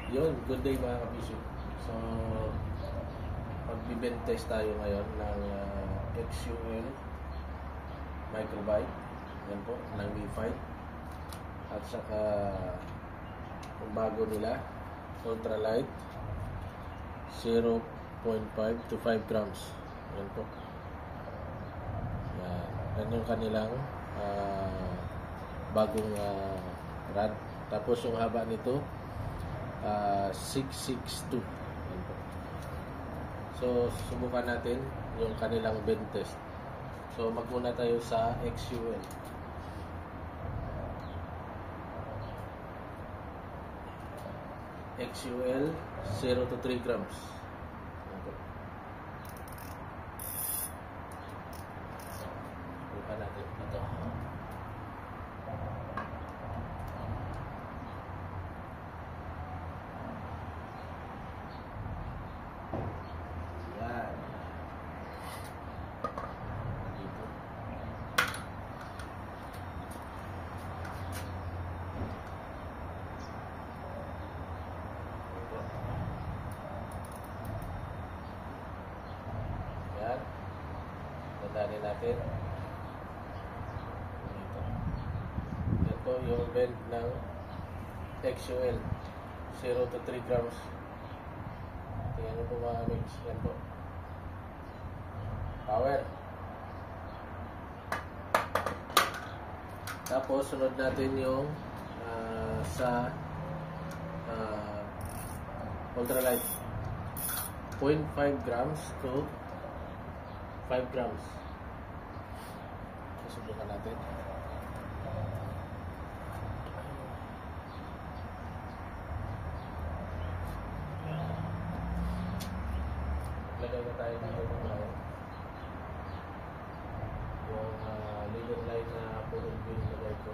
Yun, good day mga kabisyo. So, mag-bend test tayo ngayon ng XUL microbyte. Yan po, ng V5. At saka, yung bago nila, ultralight, 0.5 to 5 grams. Yan po. Yan yung kanilang bagong rod. Tapos yung haba nito, 662. So subukan natin yung kanilang bend test. So magmuna tayo sa XUL. XUL 0 to 3 grams. Subukan natin ito. Dadali natin. Ito yung bend ng XUL 0 to 3 grams. Tingnan nyo po mga mix. Yan po. Power. Tapos sunod natin yung sa ultralight 0.5 grams to 5 grams. Susubukan natin. Lagay na tayo dito ng line. Yung leader line na puro yung lagay ko.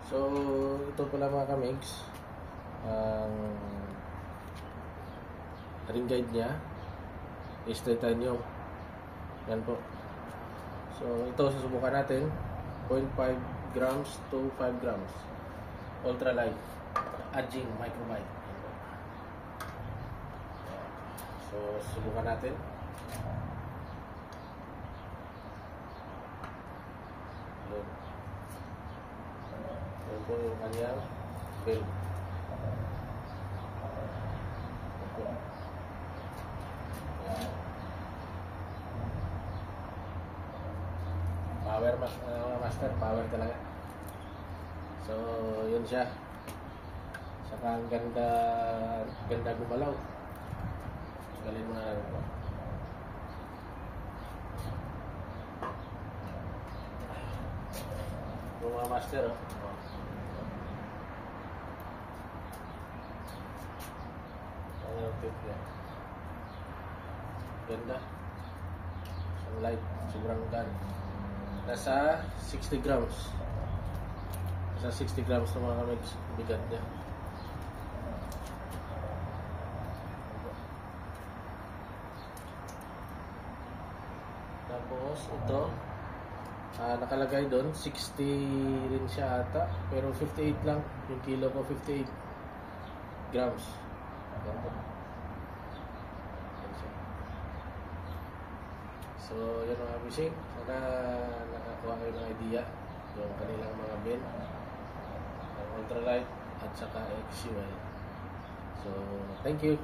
So, ito pala mga kamigs, ang ring guide niya is titanium. Yan po. So, ito susubukan natin 0.5 grams to 5 grams ultralight aging microbyte. So, susubukan natin. Yan po yung kanyang bend. Power master, power talaga. So yun siya. Saka ang ganda gumalaw. Galing mo na rin po. Yung mga master, oh. Ang tip niya. Ganda. Ang light, sobrang gan. Nasa 60 grams. Nasa 60 grams na mga kamigs bigat niya. Tapos ito, nakalagay doon 60 rin siya ata, pero 58 lang yung kilo ko, 58 grams. So yun mga bising, sana nakakuha kayo ng idea yung kanilang mga bend ng ultralight at saka XUL. So thank you.